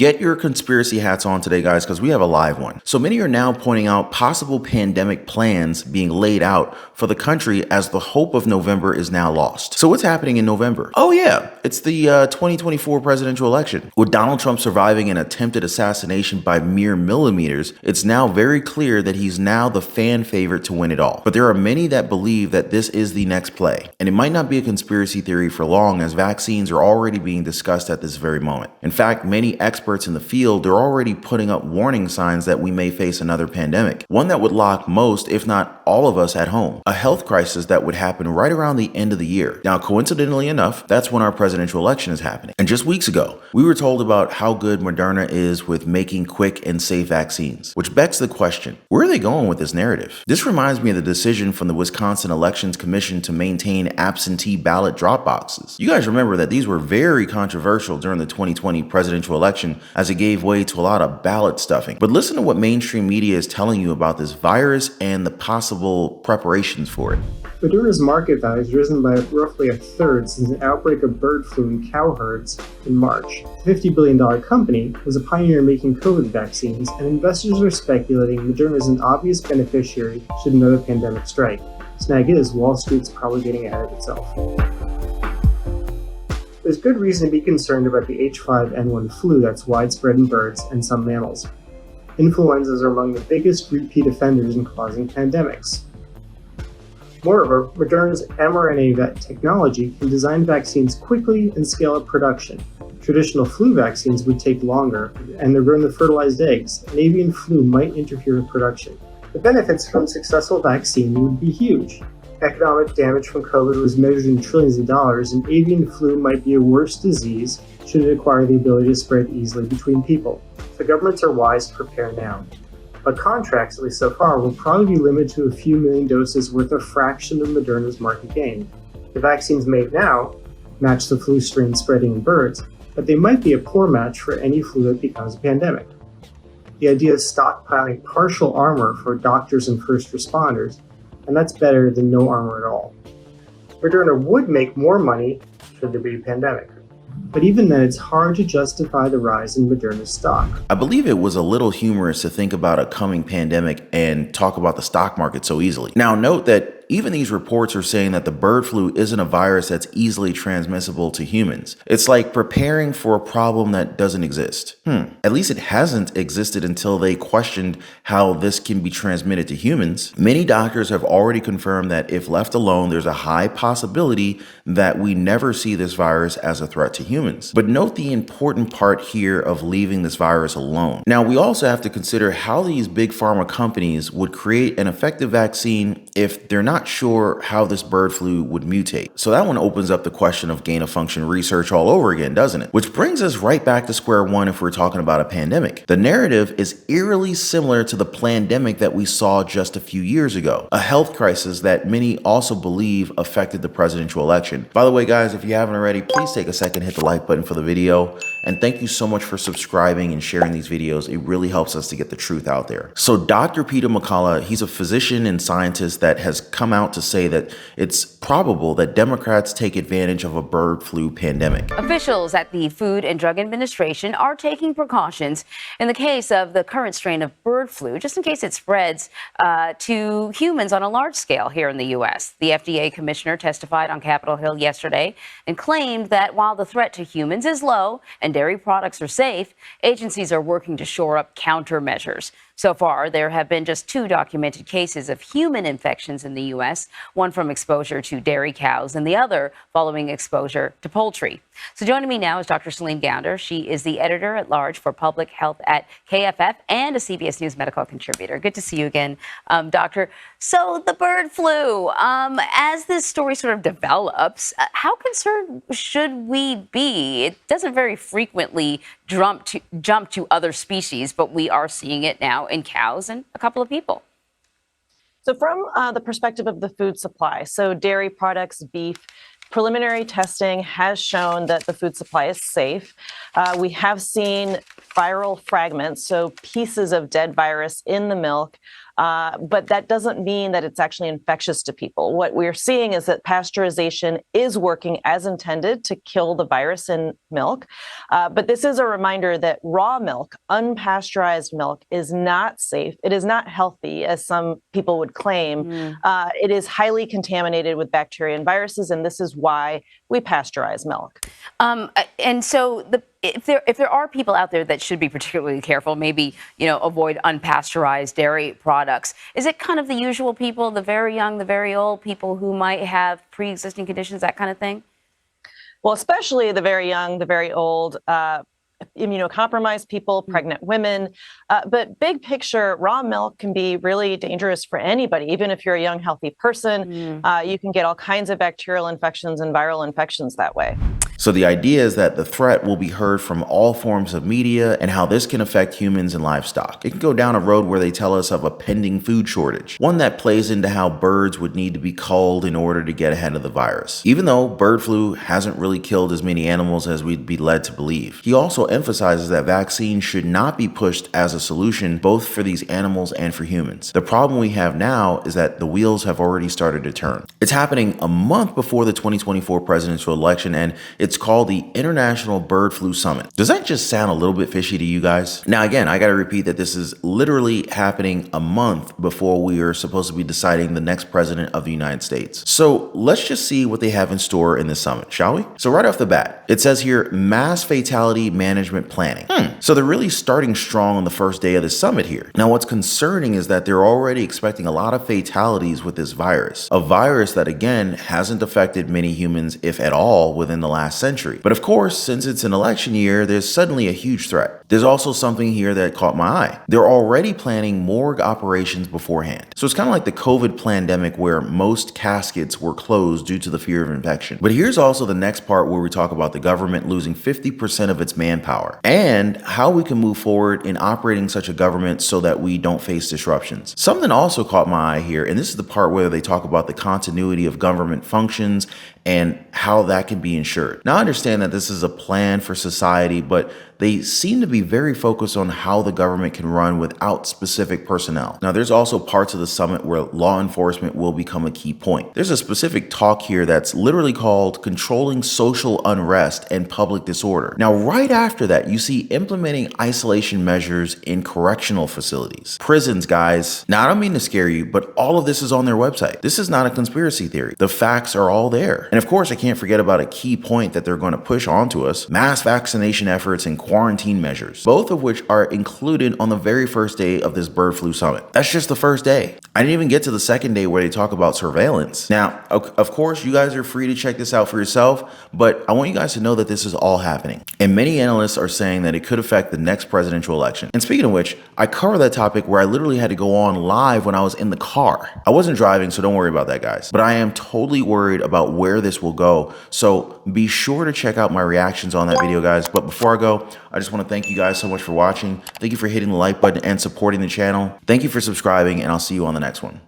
Get your conspiracy hats on today, guys, because we have a live one. So many are now pointing out possible pandemic plans being laid out for the country as the hope of November is now lost. So what's happening in November? Oh yeah, it's the 2024 presidential election. With Donald Trump surviving an attempted assassination by mere millimeters, it's now very clear that he's now the fan favorite to win it all. But there are many that believe that this is the next play. And it might not be a conspiracy theory for long, as vaccines are already being discussed at this very moment. In fact, many experts in the field are already putting up warning signs that we may face another pandemic, one that would lock most, if not all of us at home, a health crisis that would happen right around the end of the year. Now, coincidentally enough, that's when our presidential election is happening. And just weeks ago, we were told about how good Moderna is with making quick and safe vaccines, which begs the question, where are they going with this narrative? This reminds me of the decision from the Wisconsin Elections Commission to maintain absentee ballot drop boxes. You guys remember that these were very controversial during the 2020 presidential election, as it gave way to a lot of ballot stuffing. But listen to what mainstream media is telling you about this virus and the possible preparations for it. Moderna's market value has risen by roughly a third since an outbreak of bird flu in cow herds in March. The $50 billion company was a pioneer in making COVID vaccines, and investors are speculating Moderna is an obvious beneficiary should another pandemic strike. Snag is, Wall Street's probably getting ahead of itself. There's good reason to be concerned about the H5N1 flu that's widespread in birds and some mammals. Influenzas are among the biggest repeat offenders in causing pandemics. Moreover, Moderna's mRNA technology can design vaccines quickly and scale up production. Traditional flu vaccines would take longer, and they're grown to fertilized eggs, and avian flu might interfere with production. The benefits from successful vaccine would be huge. Economic damage from COVID was measured in trillions of dollars, and avian flu might be a worse disease should it acquire the ability to spread easily between people. So governments are wise to prepare now. But contracts, at least so far, will probably be limited to a few million doses worth a fraction of Moderna's market gain. The vaccines made now match the flu strain spreading in birds, but they might be a poor match for any flu that becomes a pandemic. The idea of stockpiling partial armor for doctors and first responders, and that's better than no armor at all. Moderna would make more money should there be a pandemic. But even then, it's hard to justify the rise in Moderna's stock. I believe it was a little humorous to think about a coming pandemic and talk about the stock market so easily. Now, note that even these reports are saying that the bird flu isn't a virus that's easily transmissible to humans. It's like preparing for a problem that doesn't exist. At least it hasn't existed until they questioned how this can be transmitted to humans. Many doctors have already confirmed that if left alone, there's a high possibility that we never see this virus as a threat to humans. But note the important part here of leaving this virus alone. Now, we also have to consider how these big pharma companies would create an effective vaccine if they're not sure how this bird flu would mutate. So that one opens up the question of gain-of-function research all over again, doesn't it? Which brings us right back to square one if we're talking about a pandemic. The narrative is eerily similar to the plandemic that we saw just a few years ago, a health crisis that many also believe affected the presidential election. By the way, guys, if you haven't already, please take a second, hit the like button for the video. And thank you so much for subscribing and sharing these videos. It really helps us to get the truth out there. So Dr. Peter McCollough, he's a physician and scientist that has come out to say that it's probable that Democrats take advantage of a bird flu pandemic. Officials at the Food and Drug Administration are taking precautions in the case of the current strain of bird flu, just in case it spreads to humans on a large scale here in the U.S. The FDA commissioner testified on Capitol Hill yesterday and claimed that while the threat to humans is low and dairy products are safe, agencies are working to shore up countermeasures. So far, there have been just 2 documented cases of human infections in the U.S., one from exposure to dairy cows and the other following exposure to poultry. So joining me now is Dr. Celine Gounder. She is the editor-at-large for public health at KFF and a CBS News medical contributor. Good to see you again, Doctor. So the bird flu, as this story sort of develops, how concerned should we be? It doesn't very frequently jump to other species, but we are seeing it now in cows and a couple of people. So from the perspective of the food supply, so dairy products, beef, preliminary testing has shown that the food supply is safe. We have seen viral fragments, so pieces of dead virus in the milk but that doesn't mean that it's actually infectious to people. What we're seeing is that pasteurization is working as intended to kill the virus in milk. But this is a reminder that raw milk, unpasteurized milk, is not safe. It is not healthy, as some people would claim. It is highly contaminated with bacteria and viruses, and this is why we pasteurize milk. And so if there are people out there that should be particularly careful, maybe, avoid unpasteurized dairy products, is it kind of the usual people, the very young, the very old, people who might have pre-existing conditions, that kind of thing? Well, especially the very young, the very old, immunocompromised people, pregnant women. But big picture, raw milk can be really dangerous for anybody. Even if you're a young, healthy person, you can get all kinds of bacterial infections and viral infections that way. So the idea is that the threat will be heard from all forms of media and how this can affect humans and livestock. It can go down a road where they tell us of a pending food shortage, one that plays into how birds would need to be culled in order to get ahead of the virus. Even though bird flu hasn't really killed as many animals as we'd be led to believe. He also emphasizes that vaccines should not be pushed as a solution both for these animals and for humans. The problem we have now is that the wheels have already started to turn. It's happening a month before the 2024 presidential election, and it's called the International Bird Flu Summit. Does that just sound a little bit fishy to you guys? Now again, I gotta repeat that this is literally happening a month before we are supposed to be deciding the next president of the United States. So let's just see what they have in store in this summit, shall we? So right off the bat, it says here, mass fatality management planning. So they're really starting strong on the first day of the summit here. Now what's concerning is that they're already expecting a lot of fatalities with this virus. A virus that again hasn't affected many humans, if at all, within the last century. But of course, since it's an election year, there's suddenly a huge threat. There's also something here that caught my eye. They're already planning morgue operations beforehand. So it's kind of like the COVID pandemic where most caskets were closed due to the fear of infection. But here's also the next part where we talk about the government losing 50% of its manpower and how we can move forward in operating such a government so that we don't face disruptions. Something also caught my eye here, and this is the part where they talk about the continuity of government functions and how that can be ensured. Now, I understand that this is a plan for society, but they seem to be very focused on how the government can run without specific personnel. Now, there's also parts of the summit where law enforcement will become a key point. There's a specific talk here that's literally called controlling social unrest and public disorder. Now, right after that, you see implementing isolation measures in correctional facilities. Prisons, guys. Now, I don't mean to scare you, but all of this is on their website. This is not a conspiracy theory. The facts are all there. And of course, I can't forget about a key point that they're going to push onto us, mass vaccination efforts and quarantine measures, both of which are included on the very first day of this bird flu summit. That's just the first day. I didn't even get to the second day where they talk about surveillance. Now, of course, you guys are free to check this out for yourself, but I want you guys to know that this is all happening. And many analysts are saying that it could affect the next presidential election. And speaking of which, I covered that topic where I literally had to go on live when I was in the car. I wasn't driving, so don't worry about that, guys. But I am totally worried about where this will go. So be sure to check out my reactions on that video, guys. But before I go, I just want to thank you guys so much for watching. Thank you for hitting the like button and supporting the channel. Thank you for subscribing, and I'll see you on the next one.